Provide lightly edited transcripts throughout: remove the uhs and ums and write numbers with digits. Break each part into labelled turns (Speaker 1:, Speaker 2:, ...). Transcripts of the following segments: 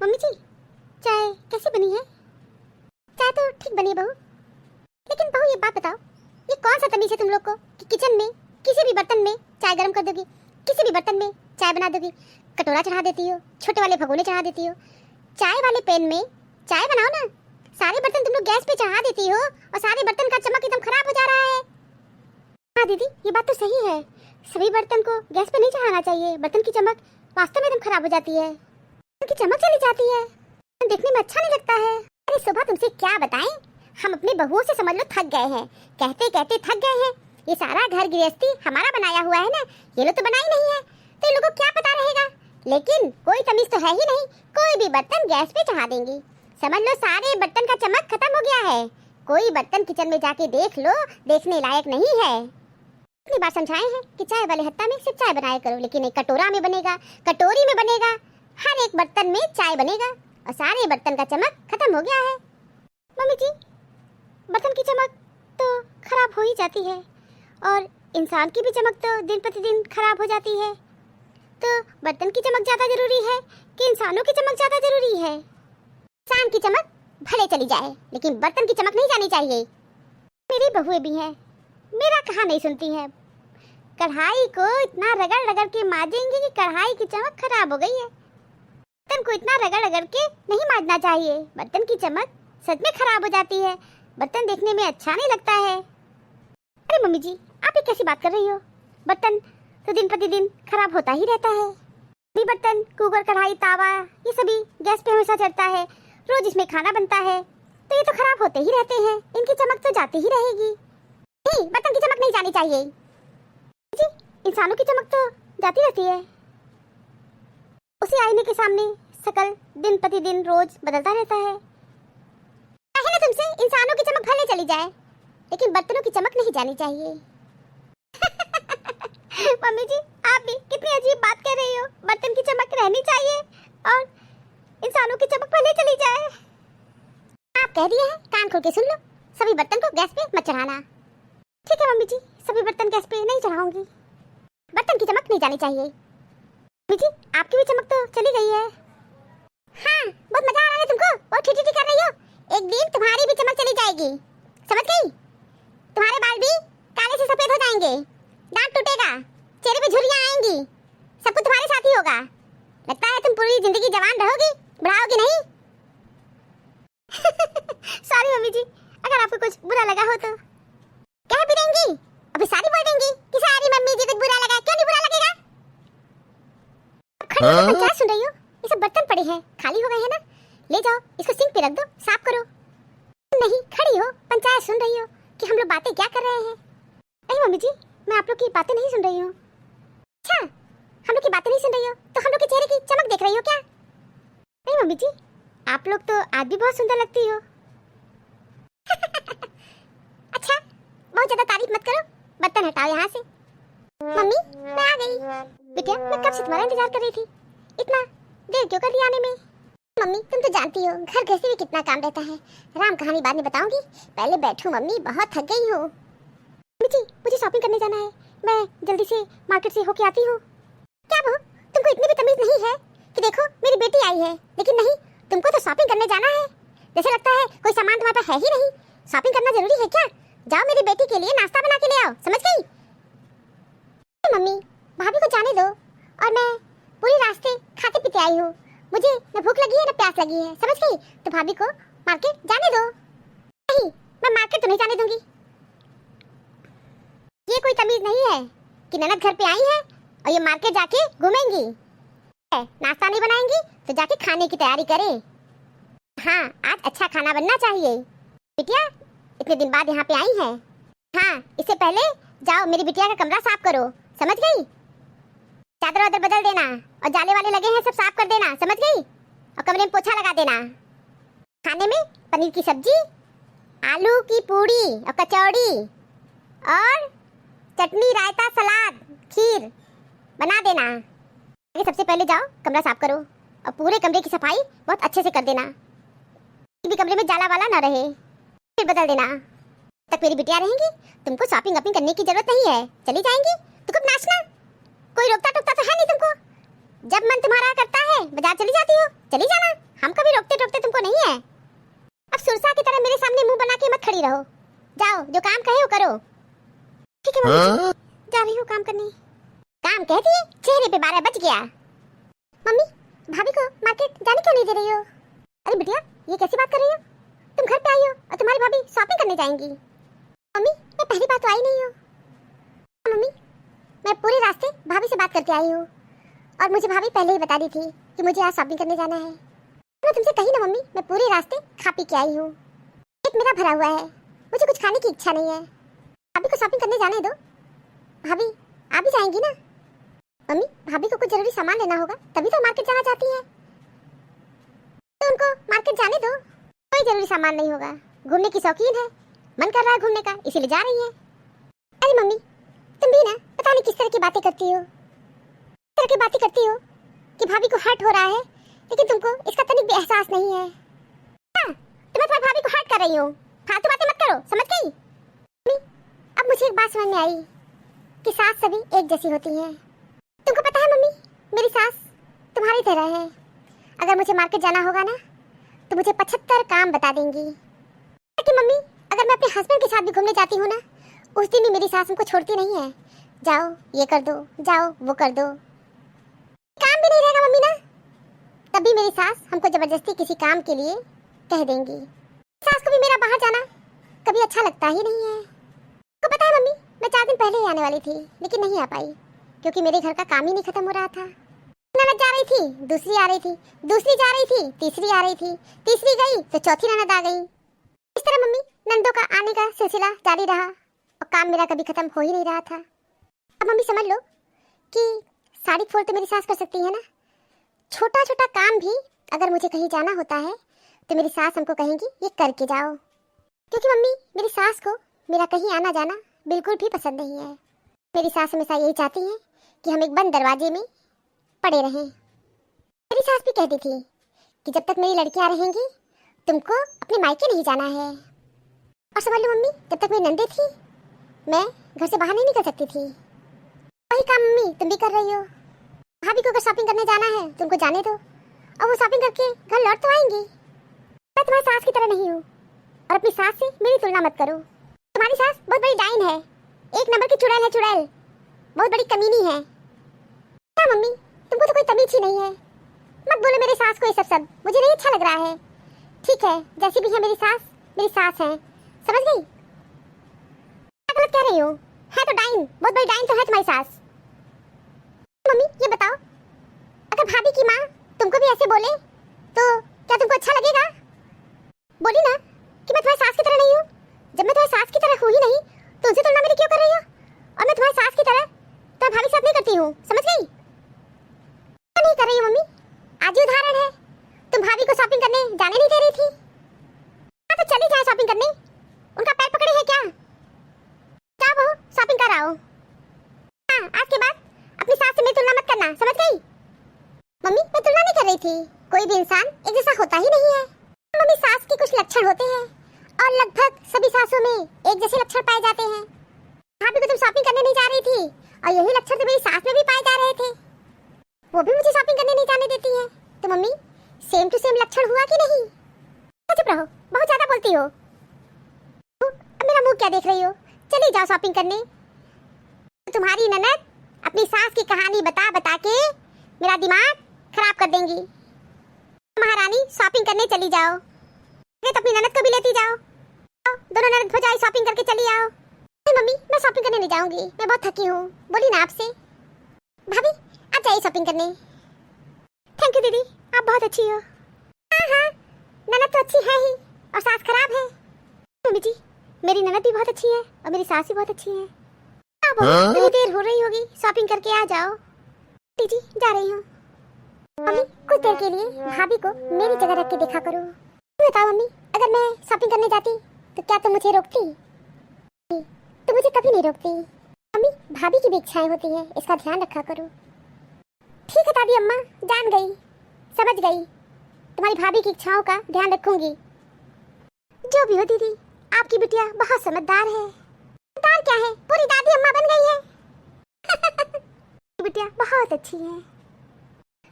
Speaker 1: Mummy जी, चाय कैसी बनी है? चाय तो ठीक बनी है बहू, लेकिन बहू ये बात बताओ, ये कौन सा तमीज है तुम लोग को कि किचन में किसी भी बर्तन में चाय गर्म कर दोगी, किसी भी बर्तन में चाय बना दोगी, कटोरा चढ़ा देती हो, छोटे वाले भगोने चढ़ा देती हो, चाय वाले पैन में चाय बनाओ ना। सारे बर्तन तुम लोग गैस पे चढ़ा देती हो और सारे बर्तन का चमक एकदम खराब हो जा रहा है। हाँ दीदी, ये बात तो सही है, सभी बर्तन को गैस पे नहीं चढ़ाना चाहिए, बर्तन की चमक वास्तव में एकदम खराब हो जाती है, बर्तन की चमक चली जाती है, देखने में अच्छा नहीं लगता है। अरे सुबह तुमसे क्या बताएं, हम अपने बहुओं से समझ लो थक गए हैं, कहते कहते थक गए हैं। ये सारा घर गृहस्थी हमारा बनाया हुआ है ना, ये लोग तो बना ही नहीं है, तो इन लोगों को क्या पता रहेगा। लेकिन कोई तमीज तो है ही नहीं, कोई भी बर्तन गैस पे चढ़ा देंगी, समझ लो सारे बर्तन का चमक खत्म हो गया है। कोई बर्तन किचन में जाके देख लो, देखने लायक नहीं है। इतनी बार समझाए हैं कि चाय वाले हत्ता में सिर्फ चाय बनाया करो, लेकिन एक कटोरा में बनेगा, कटोरी में बनेगा, हर एक बर्तन में चाय बनेगा और सारे बर्तन का चमक खत्म हो गया है। मम्मी जी, बर्तन की चमक तो खराब हो ही जाती है और इंसान की भी चमक तो दिन प्रतिदिन खराब हो जाती है, तो बर्तन की चमक ज़्यादा जरूरी है कि इंसानों की चमक ज़्यादा जरूरी है? इंसान की चमक भले चली जाए, लेकिन बर्तन की चमक नहीं जानी चाहिए। मेरी बहुएं भी हैं, मेरा कहा नहीं सुनती हैं, कढ़ाई को इतना रगड़ रगड़ के मांजेंगे कि कढ़ाई की चमक खराब हो गई है। बर्तन को इतना रगड़ रगड़ के नहीं मांजना चाहिए, बर्तन की चमक सच में खराब हो जाती है, बर्तन देखने में अच्छा नहीं लगता है। अरे मम्मी जी, आप ये कैसी बात कर रही हो? बर्तन तो दिन प्रतिदिन खराब होता ही रहता है, भी बर्तन कुकर कढ़ाई तावा ये सभी गैस पे हमेशा चलता है, रोज इसमें खाना बनता है, तो ये तो खराब होते ही रहते हैं, इनकी चमक तो जाती ही रहेगी। नहीं, बर्तन की चमक नहीं जानी चाहिए जी, इंसानों की चमक तो जाती रहती है। उसी आईने के सामने शकल दिन प्रतिदिन रोज बदलता रहता है। कहे ना तुमसे, इंसानों की चमक भले चली जाए, लेकिन बर्तनों की चमक नहीं जानी चाहिए। मम्मी जी, आप भी कितनी अजीब बात कह रही हो, बर्तन की चमक रहनी चाहिए और इंसानों की चमक भले चली जाए। आप कह दिए हैं, कान खोल के सुन लो, सभी बर्तन को गैस पे मत चढ़ाना। ठीक है मम्मी जी, सभी बर्तन गैस पे नहीं चढ़ाऊंगी, बर्तन की चमक नहीं जानी चाहिए। मम्मी जी, आपकी भी चमक तो चली गई है। हाँ, बहुत मजा आ रहा है तुमको, बहुत ठीठी कर रही हो, एक दिन तुम्हारी भी चमक चली जाएगी, समझ गई? तुम्हारे बाल भी काले से सफेद हो जाएंगे, दांत टूटेगा, चेहरे पे झुर्रियां आएंगी, सब कुछ तुम्हारे साथ ही होगा। लगता है तुम पूरी जिंदगी जवान रहोगी, बढ़ाओगी नहीं। सॉरी मम्मी जी, अगर आपको कुछ बुरा लगा हो तो कह भी देंगी, अभी सारी बोल देंगी कि सारी मम्मी जी कुछ बुरा लगा, क्यों नहीं बुरा लगेगा? खड़ी हो, क्या सुन रही हो? ये सब बर्तन पड़े हैं, खाली हो गए हैं ना, ले जाओ इसको सिंक पे रख दो, साफ करो। नहीं, खड़ी हो, पंचायत सुन रही हो कि हम लोग बातें क्या कर रहे हैं? नहीं मम्मी जी, मैं आप लोग की बातें नहीं सुन रही हूँ। अच्छा, हम लोग की बातें नहीं सुन रही हो तो हम लोग के चेहरे की चमक देख रही हो क्या? नहीं मम्मी जी, आप लोग तो आज भी बहुत सुंदर लगती हो। अच्छा, बहुत ज्यादा तारीफ मत करो, बर्तन हटाओ यहाँ से। मम्मी, मैं आ गई। बेटा, मैं कब से तुम्हारा इंतजार कर रही थी, इतना देर क्यों कर रही आने में? मम्मी, तुम तो जानती हो घर घर से भी कितना काम रहता है, राम कहानी बाद में बताऊंगी, पहले बैठो मम्मी, बहुत थक गई हूँ। मम्मी जी, मुझे शॉपिंग करने जाना है, मैं जल्दी से मार्केट से होके आती हूँ। क्या बहू, तुमको इतनी भी तमीज नहीं है कि देखो मेरी बेटी आई है, लेकिन नहीं, तुमको तो शॉपिंग करने जाना है, जैसे लगता है कोई सामान तुम्हारे पास है ही नहीं। शॉपिंग करना जरूरी है क्या? जाओ मेरी बेटी के लिए नाश्ता बना के ले आओ, समझ गई? मम्मी, भाभी को जाने दो, और मैं पूरे रास्ते खाते पीते आई हूँ, मुझे न भूख लगी है न प्यास लगी है, समझ गई? तो भाभी को मार्केट जाने दो। नहीं, मैं मार्केट तो नहीं जाने दूंगी। ये कोई तमीज नहीं है कि ननद घर पे आई है और ये मार्केट जाके घूमेंगी, नाश्ता नहीं बनाएंगी तो जाके खाने की तैयारी करें। हाँ, आज अच्छा खाना बनना चाहिए। बिटिया इतने दिन बाद यहाँ पे आई है, हाँ, इससे पहले जाओ मेरी बिटिया का कमरा साफ करो, समझ गई? चादर वादर बदल देना और जाले वाले लगे हैं सब साफ कर देना, समझ गई? और कमरे में पोछा लगा देना। खाने में पनीर की सब्जी, आलू की पूड़ी और कचौड़ी और चटनी, रायता, सलाद, खीर बना देना। आगे सबसे पहले जाओ कमरा साफ करो और पूरे कमरे की सफाई बहुत अच्छे से कर देना, भी कमरे में जाला वाला ना रहे, फिर बदल देना। तक मेरी बिटिया रहेंगी, तुमको शॉपिंग वॉपिंग करने की जरूरत नहीं है, चली जाएंगी तो खूब नाचना, कोई रोकता टोकता तो है नहीं तुमको, जब मन तुम्हारा करता है बाजार चली जाती हो, चली जाना। हम कभी रोकते टोकते तुमको नहीं है। अब सुरसा की तरह मेरे सामने मुंह बना के मत खड़ी रहो। जाओ, जो काम कहे वो करो। ठीक है मम्मी, जा रही हूँ काम करने। काम कहती है, चेहरे पे 12 बज गया। मम्मी, भाभी को मार्केट जाने क्यों नहीं दे रही हो? अरे बिटिया, ये कैसी बात कर रही हो? तुम घर पे आई हो और तुम्हारी भाभी शॉपिंग करने जाएंगी। मम्मी, मैं पहली बार तो आई नहीं हूँ। मम्मी, मैं पूरे रास्ते भाभी से बात करके आई हूँ और मुझे भाभी पहले ही बता दी थी कि मुझे आज शॉपिंग करने जाना है। मैं तुमसे कही ना मम्मी, मैं पूरे रास्ते खा पी के आई हूँ। पेट मेरा भरा हुआ है, मुझे कुछ खाने की इच्छा नहीं है। भाभी को शॉपिंग करने जाने दो। भाभी, आप भी जाएंगी ना? मम्मी, भाभी को कुछ जरूरी सामान लेना होगा, तभी तो मार्केट जाना चाहती है। तो उनको मार्केट जाने दो, कोई जरूरी सामान नहीं होगा। घूमने की शौकीन है, मन कर रहा है घूमने का, इसीलिए जा रही है। अरे मम्मी, तुम भी ना पता नहीं किस तरह की बातें करती हो। किस तरह की बातें करती हो कि भाभी को हर्ट हो रहा है, लेकिन तुमको इसका तनिक भी एहसास नहीं है। हाँ, तुम्हें तुम्हारी भाभी को हर्ट कर रही हो। फालतू बातें मत करो, समझ गई? मम्मी, अब मुझे एक बात समझ में आई कि सास सभी एक जैसी होती हैं। तुमको पता है मम्मी, मेरी सास तुम्हारी तरह है। अगर मुझे मार्केट जाना होगा ना, तो मुझे 75 काम बता देंगी। कि मम्मी, अगर मैं अपने हस्बैंड के साथ भी घूमने जाती हूँ ना, उस दिन भी मेरी सास हमको छोड़ती नहीं है। जाओ ये कर दो, जाओ वो कर दो। काम भी नहीं रहेगा मम्मी ना, तभी मेरी सास हमको जबरदस्ती किसी काम के लिए कह देंगी। सास को भी मेरा बाहर जाना कभी अच्छा लगता ही नहीं है। तो पता है मम्मी, मैं 4 दिन पहले ही आने वाली थी, लेकिन नहीं आ पाई क्योंकि मेरे घर का काम ही नहीं खत्म हो रहा था। ननद जा रही थी, दूसरी आ रही थी, दूसरी जा रही थी, तीसरी आ रही थी, तीसरी गई तो चौथी ननद आ गई। इस तरह मम्मी नंदों का आने का सिलसिला जारी रहा और काम मेरा कभी खत्म हो ही नहीं रहा था। अब मम्मी समझ लो कि साड़ी फोड़ तो मेरी सास कर सकती है ना, छोटा छोटा काम भी अगर मुझे कहीं जाना होता है तो मेरी सास हमको कहेंगी ये करके जाओ। क्योंकि मम्मी, मेरी सास को मेरा कहीं आना जाना बिल्कुल भी पसंद नहीं है। मेरी सास हमेशा यही चाहती है कि हम एक बंद दरवाजे में पड़े रहें। मेरी सास भी कहती थी कि जब तक मेरी लड़कियां रहेंगी तुमको अपने मायके नहीं जाना है। और समझ लो मम्मी, जब तक मेरी नंदे थी मैं घर से बाहर नहीं निकल सकती थी। वही काम मम्मी तुम भी कर रही हो। भाभी को अगर शॉपिंग करने जाना है तुमको जाने दो, और वो शॉपिंग करके घर लौट तो आएंगी। मैं तुम्हारी सास की तरह नहीं हूँ और अपनी सास से मेरी तुलना मत करो। तुम्हारी सास बहुत बड़ी डाइन है, एक नंबर की चुड़ैल है, चुड़ैल, बहुत बड़ी कमीनी है। क्या मम्मी, तुमको तो कोई तमीज ही नहीं है। मत बोलो मेरी सास को ये सब मुझे नहीं अच्छा लग रहा है। ठीक है, जैसी भी है मेरी सास है, समझ गई? क्या गलत कह रही हो? है तो डाइन, बहुत बड़ी डाइन तो है तुम्हारी सास। मम्मी ये बताओ, अगर भाभी की माँ तुमको भी ऐसे बोले तो क्या तुमको अच्छा लगेगा? बोली ना कि मैं तुम्हारी सास की तरह नहीं हूँ। जब मैं तुम्हारी सास की तरह हूँ ही नहीं तो उनसे तुलना मेरी क्यों कर रही हो? और मैं तुम्हारी सास की तरह तुम्हारी भाभी से साथ नहीं करती हूँ, समझ गई? नहीं कर रही हूँ मम्मी, आज ही उदाहरण है। तुम भाभी को शॉपिंग करने जाने नहीं दे रही थी। हाँ तो चली जाए शॉपिंग करने, उनका पैर पकड़े है क्या? जाओ बहू, शॉपिंग कर आओ। हाँ, आज के बाद अपनी सास से मेरी तुलना मत करना, समझ गई? मम्मी मैं तुलना नहीं कर रही थी, कोई भी इंसान एक जैसा होता ही नहीं है। मम्मी, सास के कुछ लक्षण होते हैं और लगभग सभी सासों में एक जैसे लक्षण पाए जाते हैं। भाभी को तुम शॉपिंग करने नहीं जा रही थी और यही लक्षण तो मेरी सास में भी पाए जा रहे थे। वो भी मुझे शॉपिंग करने नहीं जाने देती है। तो मम्मी, सेम टू सेम लक्षण हुआ कि नहीं? चुप रहो, बहुत ज्यादा बोलती हो। अब मेरा मुंह क्या देख रही हो? चली जाओ शॉपिंग करने। तुम्हारी ननद अपनी सास की कहानी बता बता के मेरा दिमाग खराब कर देंगी। महारानी शॉपिंग करने चली जाओ, तो अपनी ननद को भी लेती जाओ। दोनों ननद भौजाई शॉपिंग करके चली आओ। नहीं मम्मी, मैं शॉपिंग करने नहीं जाऊंगी, मैं बहुत थकी हूँ। बोली ना आपसे। भाभी आप जाइए शॉपिंग करने। थैंक यू दीदी, आप बहुत अच्छी हो। हाँ हाँ, ननद तो अच्छी है ही और सास खराब है। मम्मी जी, मेरी ननद भी बहुत अच्छी है और मेरी सास भी बहुत अच्छी है। अब इतनी देर हो रही होगी, शॉपिंग करके आ जाओ। जी जा रही हूँ। मम्मी कुछ देर के लिए भाभी को मेरी जगह रख के देखा करो। बताओ मम्मी, अगर मैं शॉपिंग करने जाती तो क्या तुम मुझे रोकती? तो मुझे कभी नहीं रोकती। मम्मी, भाभी की भी इच्छाएं होती हैं, इसका ध्यान रखा करो। ठीक है दादी अम्मा, जान गई, समझ गई। तुम्हारी भाभी की इच्छाओं का ध्यान रखूंगी। जो भी हो दीदी, आपकी बिटिया बहुत समझदार है। समझदार क्या है, पूरी दादी अम्मा बन गई है। बिटिया बहुत अच्छी है,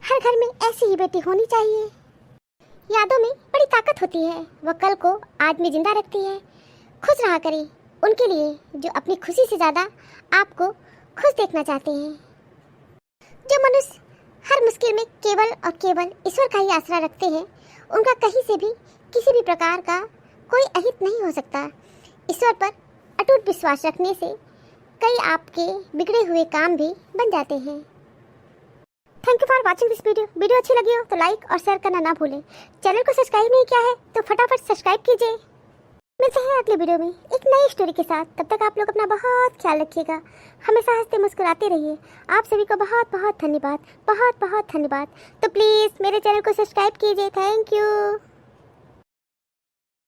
Speaker 1: हर घर में ऐसी ही बेटी होनी चाहिए। यादों में बड़ी ताकत होती है, वह कल को आज में जिंदा रखती है। खुश रहा करें उनके लिए जो अपनी खुशी से ज़्यादा आपको खुश देखना चाहते हैं। जो मनुष्य हर मुश्किल में केवल और केवल ईश्वर का ही आसरा रखते हैं, उनका कहीं से भी किसी भी प्रकार का कोई अहित नहीं हो सकता। ईश्वर पर अटूट विश्वास रखने से कई आपके बिगड़े हुए काम भी बन जाते हैं। Thank you for watching this video. Video अच्छी लगी हो तो लाइक और शेयर करना ना भूलें। चैनल को सब्सक्राइब नहीं किया है तो फटाफट सब्सक्राइब कीजिए। मिलते हैं अगले वीडियो में एक नई स्टोरी के साथ। तब तक आप लोग अपना बहुत ख्याल रखिएगा। हमेशा हंसते मुस्कुराते रहिए। आप सभी को बहुत बहुत धन्यवाद, बहुत बहुत धन्यवाद। तो प्लीज़ मेरे चैनल को सब्सक्राइब कीजिए। Thank you.